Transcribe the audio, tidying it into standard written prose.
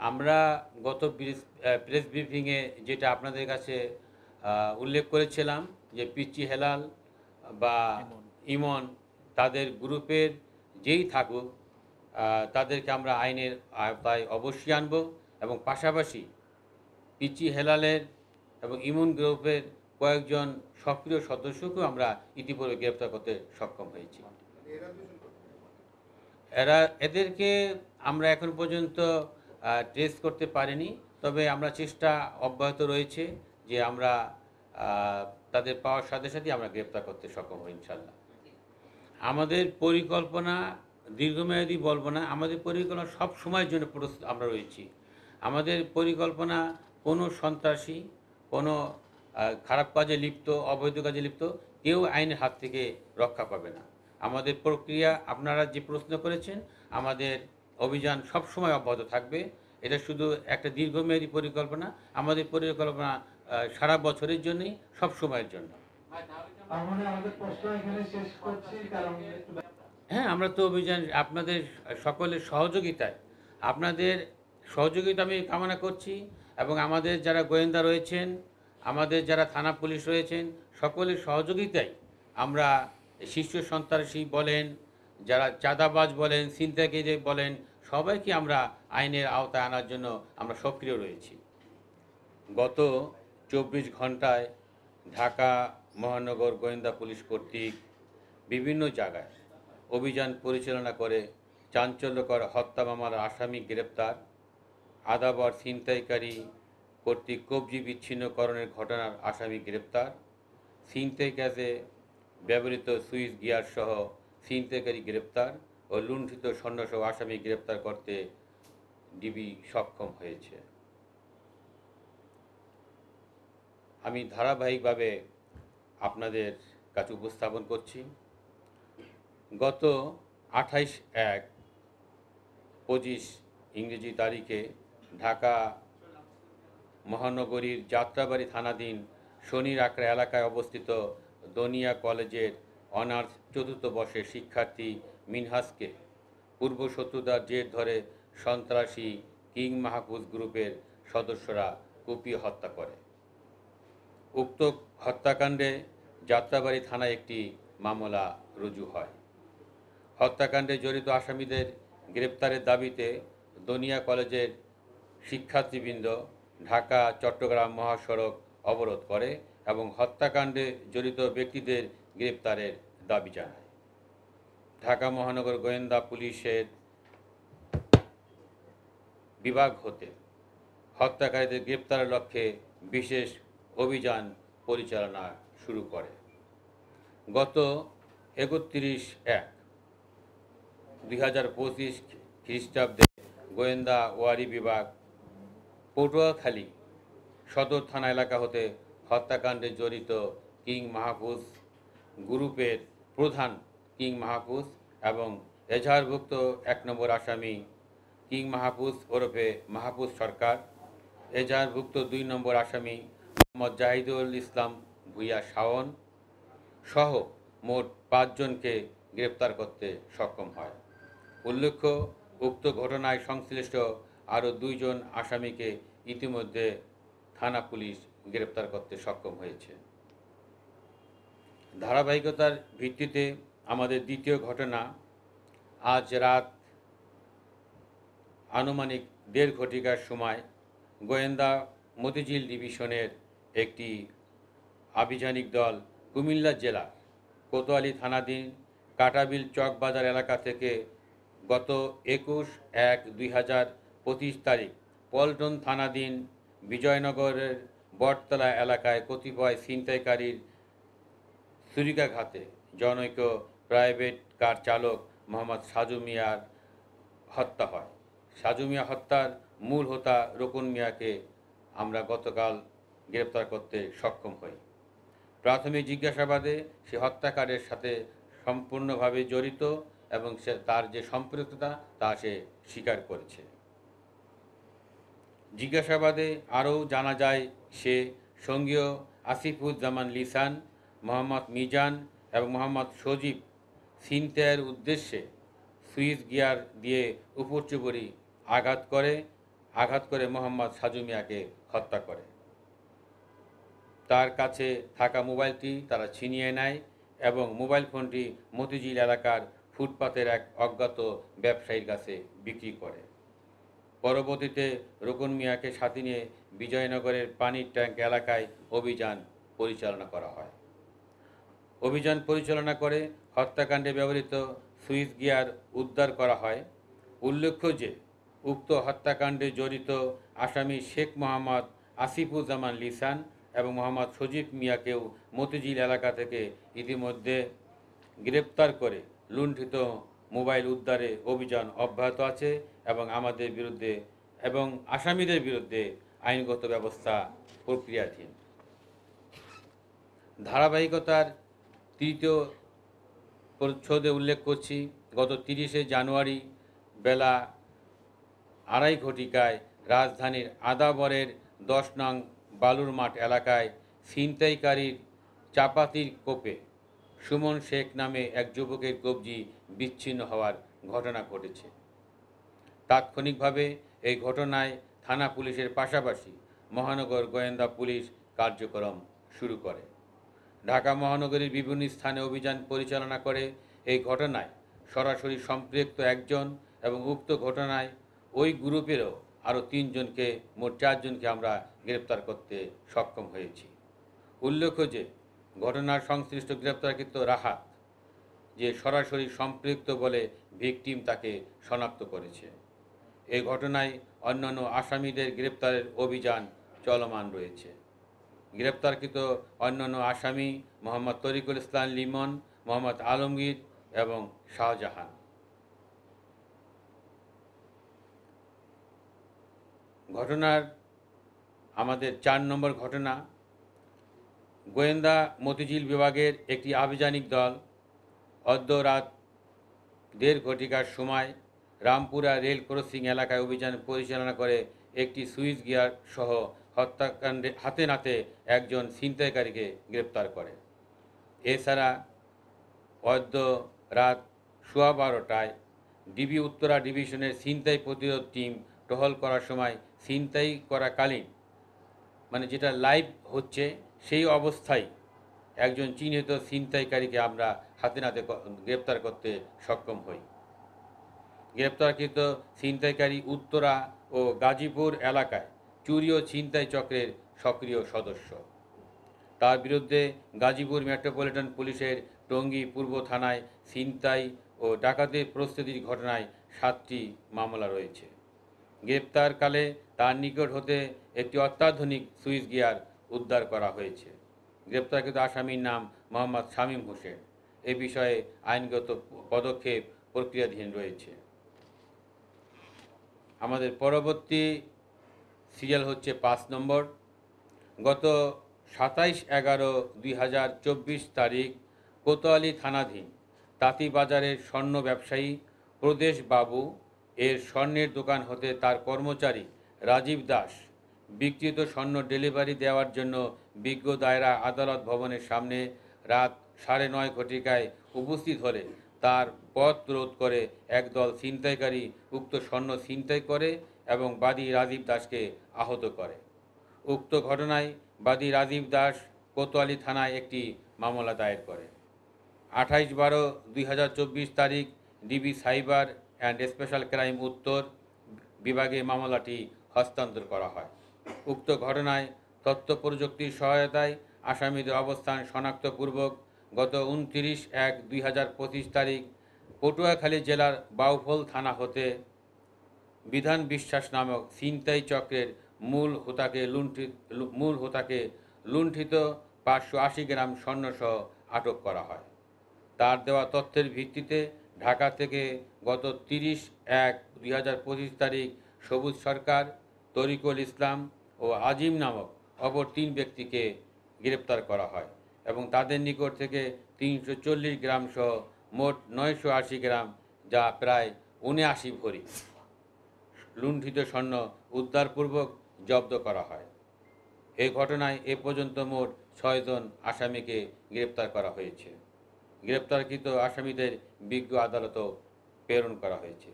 আমরা গত প্রেস ব্রিফিংয়ে যেটা আপনাদের কাছে উল্লেখ করেছিলাম যে পিচ্চি হেলাল বা ইমন তাদের গ্রুপের যেই থাকুক তাদেরকে আমরা আইনের আওতায় অবশ্যই আনব এবং পাশাপাশি পিচ্চি হেলালের এবং ইমন গ্রুপের কয়েকজন সক্রিয় সদস্যকেও আমরা ইতিপূর্বে গ্রেপ্তার করতে সক্ষম হয়েছি। এদেরকে আমরা এখন পর্যন্ত ট্রেস করতে পারিনি, তবে আমরা চেষ্টা অব্যাহত রয়েছে যে আমরা তাদের পাওয়ার সাথে সাথে আমরা গ্রেপ্তার করতে সক্ষম হই ইনশাল্লাহ। আমাদের পরিকল্পনা দীর্ঘমেয়াদী বলবো না, আমাদের পরিকল্পনা সব সময়ের জন্য আমরা রয়েছি। আমাদের পরিকল্পনা কোনো সন্ত্রাসী, কোনো খারাপ কাজে লিপ্ত, অবৈধ কাজে লিপ্ত কেউ আইনের হাত থেকে রক্ষা পাবে না। আমাদের প্রক্রিয়া আপনারা যে প্রশ্ন করেছেন, আমাদের অভিযান সব সময় অব্যাহত থাকবে। এটা শুধু একটা দীর্ঘমেয়াদী পরিকল্পনা, আমাদের পরিকল্পনা সারা বছরের জন্যই, সব সময়ের জন্য। হ্যাঁ, আমরা তো অভিযান আপনাদের সকলের সহযোগিতায়, আপনাদের সহযোগিতা আমি কামনা করছি এবং আমাদের যারা গোয়েন্দা রয়েছেন, আমাদের যারা থানা পুলিশ রয়েছেন, সকলের সহযোগিতায় আমরা শীর্ষ সন্ত্রাসী বলেন, যারা চাঁদাবাজ বলেন, ছিনতাইকারী বলেন, সবাইকে আমরা আইনের আওতায় আনার জন্য আমরা সক্রিয় রয়েছি। গত 24 ঘন্টায় ঢাকা মহানগর গোয়েন্দা পুলিশ কর্তৃক বিভিন্ন জায়গায় অভিযান পরিচালনা করে চাঞ্চল্যকর হত্যা মামলার আসামি গ্রেপ্তার, আদাবর ছিনতাইকারী কর্তৃক কবজি বিচ্ছিন্নকরণের ঘটনার আসামি গ্রেপ্তার, ছিনতাই কাজে ব্যবহৃত সুইচ গিয়ার সহ ছিনতাইকারী গ্রেপ্তার ও লুণ্ঠিত স্বর্ণসহ আসামি গ্রেপ্তার করতে ডিবি সক্ষম হয়েছে। আমি ধারাবাহিকভাবে আপনাদের কাছে উপস্থাপন করছি। গত 28/1/25 ইংরেজি তারিখে ঢাকা মহানগরীর যাত্রাবাড়ি থানাধীন শনির আকড়া এলাকায় অবস্থিত দনিয়া কলেজের অনার্স চতুর্থ বর্ষের শিক্ষার্থী মিনহাজকে পূর্বশত্রুতার জের ধরে সন্ত্রাসী কিং মাহফুজ গ্রুপের সদস্যরা কুপিয়ে হত্যা করে। উক্ত হত্যাকাণ্ডে যাত্রাবাড়ি থানায় একটি মামলা রুজু হয়। হত্যাকাণ্ডে জড়িত আসামিদের গ্রেপ্তারের দাবিতে দনিয়া কলেজের শিক্ষার্থীবৃন্দ ঢাকা চট্টগ্রাম মহাসড়ক অবরোধ করে এবং হত্যাকাণ্ডে জড়িত ব্যক্তিদের গ্রেপ্তারের দাবি জানায়। ঢাকা মহানগর গোয়েন্দা পুলিশের বিভাগ হতে হত্যাকারীদের গ্রেপ্তারের লক্ষ্যে বিশেষ অভিযান পরিচালনা শুরু করে। গত 31/1/2025 খ্রিস্টাব্দে গোয়েন্দা ওয়ারি বিভাগ পটুয়াখালী সদর থানা এলাকা হতে হত্যাকাণ্ডে জড়িত কিং মাহফুজ গ্রুপের প্রধান কিং মাহফুজ এবং এজাহারভুক্ত 1 নম্বর আসামি কিং মাহফুজ ওরফে মাহফুজ সরকার, এজাহারভুক্ত 2 নম্বর আসামি মোহাম্মদ জাহিদুল ইসলাম ভুইয়া শাওন সহ মোট 5 জনকে গ্রেপ্তার করতে সক্ষম হয়। উল্লেখ্য, উক্ত ঘটনায় সংশ্লিষ্ট আরও 2 জন আসামিকে ইতিমধ্যে থানা পুলিশ গ্রেপ্তার করতে সক্ষম হয়েছে। ধারাবাহিকতার ভিত্তিতে আমাদের দ্বিতীয় ঘটনা, আজ রাত আনুমানিক 1:30 ঘটিকার সময় গোয়েন্দা মতিঝিল ডিভিশনের একটি আভিযানিক দল কুমিল্লা জেলার কোতোয়ালি থানাধীন কাটাবিল চকবাজার এলাকা থেকে গত 21/1/2025 তারিখ পল্টন থানাধীন বিজয়নগরের বটতলা এলাকায় কতিপয় ছিনতাইকারীর ছুরিকাঘাতে জনৈক প্রাইভেট কার চালক মোহাম্মদ সাজু মিয়ার হত্যা হয়। সাজু মিয়া হত্যার মূল হোতা রকুন মিয়াকে আমরা গতকাল গ্রেপ্তার করতে সক্ষম হই। প্রাথমিক জিজ্ঞাসাবাদে সে হত্যাকাণ্ডের সাথে সম্পূর্ণভাবে জড়িত এবং তার যে সম্পৃক্ততা তা সে স্বীকার করেছে। জিজ্ঞাসাবাদে আরও জানা যায় সে সঙ্গীয় আসিফুজ্জামান লিসান, মোহাম্মদ মিজান এবং মোহাম্মদ সজীব ছিনতাইয়ের উদ্দেশ্যে সুইচ গিয়ার দিয়ে উপর্যুপরি আঘাত করে আঘাত করে মোহাম্মদ সাজু মিয়াকে হত্যা করে। তার কাছে থাকা মোবাইলটি তারা ছিনিয়ে নেয় এবং মোবাইল ফোনটি মতিঝিল এলাকার ফুটপাতের এক অজ্ঞাত ব্যবসায়ীর কাছে বিক্রি করে। পরবর্তীতে রোকন মিয়াকে সাথে নিয়ে বিজয়নগরের পানির ট্যাঙ্ক এলাকায় অভিযান পরিচালনা করা হয়। অভিযান পরিচালনা করে হত্যাকাণ্ডে ব্যবহৃত সুইচ গিয়ার উদ্ধার করা হয়। উল্লেখ্য যে উক্ত হত্যাকাণ্ডে জড়িত আসামি শেখ মোহাম্মদ আসিফুজ্জামান লিসান এবং মোহাম্মদ সজীব মিয়াকেও মতিঝিল এলাকা থেকে ইতিমধ্যে গ্রেপ্তার করে লুণ্ঠিত মোবাইল উদ্ধারে অভিযান অব্যাহত আছে এবং আমাদের বিরুদ্ধে এবং আসামিদের বিরুদ্ধে আইনগত ব্যবস্থা প্রক্রিয়াধীন। ধারাবাহিকতার তৃতীয় প্রচ্ছদে উল্লেখ করছি, গত 30শে জানুয়ারি বেলা 2:30 ঘটিকায় রাজধানীর আদাবরের 10 নং বালুর মাঠ এলাকায় ছিনতাইকারীর চাপাতির কোপে সুমন শেখ নামে এক যুবকের কবজি বিচ্ছিন্ন হওয়ার ঘটনা ঘটেছে। তাৎক্ষণিকভাবে এই ঘটনায় থানা পুলিশের পাশাপাশি মহানগর গোয়েন্দা পুলিশ কার্যক্রম শুরু করে। ঢাকা মহানগরীর বিভিন্ন স্থানে অভিযান পরিচালনা করে এই ঘটনায় সরাসরি সম্পৃক্ত একজন এবং উক্ত ঘটনায় ওই গ্রুপেরও আরও 3 জনকে, মোট 4 জনকে আমরা গ্রেপ্তার করতে সক্ষম হয়েছি। উল্লেখ্য যে ঘটনার সংশ্লিষ্ট গ্রেপ্তারকৃত রাহাত যে সরাসরি সম্পৃক্ত বলে ভিকটিম তাকে শনাক্ত করেছে। এই ঘটনায় অন্যান্য আসামিদের গ্রেপ্তারের অভিযান চলমান রয়েছে। গ্রেপ্তারকৃত অন্যান্য আসামি মোহাম্মদ তরিকুল ইসলাম লিমন, মোহাম্মদ আলমগীর এবং শাহজাহান। ঘটনার আমাদের 4 নম্বর ঘটনা, গোয়েন্দা মতিঝিল বিভাগের একটি আভিযানিক দল অদ্য রাত 1:30 ঘটিকার সময় রামপুরা রেল ক্রসিং এলাকায় অভিযান পরিচালনা করে একটি সুইচ গিয়ার সহ হত্যাকাণ্ডে হাতে নাতে একজন ছিনতাইকারীকে গ্রেপ্তার করে। এছাড়া অদ্য রাত 12:15টায় ডিবি উত্তরা ডিভিশনের ছিনতাই প্রতিরোধ টিম টহল করার সময় ছিনতাই করাকালীন, মানে যেটা লাইভ হচ্ছে সেই অবস্থায় একজন চিহ্নিত ছিনতাইকারীকে আমরা হাতে নাতে গ্রেপ্তার করতে সক্ষম হই। গ্রেপ্তারকৃত ছিনতাইকারী উত্তরা ও গাজীপুর এলাকায় চুরি ও ছিনতাই চক্রের সক্রিয় সদস্য। তার বিরুদ্ধে গাজীপুর মেট্রোপলিটন পুলিশের টঙ্গী পূর্ব থানায় ছিনতাই ও ডাকাতির প্রস্তুতির ঘটনায় 7টি মামলা রয়েছে। গ্রেপ্তারকালে তার নিকট হতে একটি অত্যাধুনিক সুইচ গিয়ার উদ্ধার করা হয়েছে। গ্রেপ্তারকৃত আসামির নাম মোহাম্মদ শামীম হোসেন। এ বিষয়ে আইনগত পদক্ষেপ প্রক্রিয়াধীন রয়েছে। আমাদের পরবর্তী সিরিয়াল হচ্ছে 5 নম্বর। গত 27/11/2024 তারিখ কোতোয়ালি থানাধীন তাঁতিবাজারের স্বর্ণ ব্যবসায়ী প্রদেশ বাবু এর স্বর্ণের দোকান হতে তার কর্মচারী রাজীব দাস বিক্রিত স্বর্ণ ডেলিভারি দেওয়ার জন্য বিজ্ঞ দায়রা আদালত ভবনের সামনে রাত 9:30 ঘটিকায় উপস্থিত হলে তার পথ রোধ করে একদল ছিনতাইকারী উক্ত স্বর্ণ ছিনতাই করে এবং বাদী রাজীব দাসকে আহত করে। উক্ত ঘটনায় বাদী রাজীব দাস কোতোয়ালি থানায় একটি মামলা দায়ের করে। 28/12/2024 তারিখ DB cyber and special crime উত্তর বিভাগে মামলাটি হস্তান্তর করা হয়। উক্ত ঘটনায় তথ্য প্রযুক্তির সহায়তায় আসামিদের অবস্থান শনাক্তপূর্বক গত 29/1/2025 তারিখ পটুয়াখালী জেলার বাউফল থানা হতে বিধান বিশ্বাস নামক ছিনতাই চক্রের মূল হোতাকে লুণ্ঠিত 580 গ্রাম স্বর্ণসহ আটক করা হয়। তার দেওয়া তথ্যের ভিত্তিতে ঢাকা থেকে গত 30/1/2025 তারিখ সবুজ সরকার, তরিকুল ইসলাম ও আজিম নামক অপর 3 ব্যক্তিকে গ্রেপ্তার করা হয় এবং তাদের নিকট থেকে 340 গ্রাম সহ মোট 980 গ্রাম, যা প্রায় 79 ভরি লুণ্ঠিত স্বর্ণ উদ্ধারপূর্বক জব্দ করা হয়। এই ঘটনায় এ পর্যন্ত মোট 6 জন আসামিকে গ্রেপ্তার করা হয়েছে। গ্রেপ্তারকৃত আসামিদের বিজ্ঞ আদালতও প্রেরণ করা হয়েছে।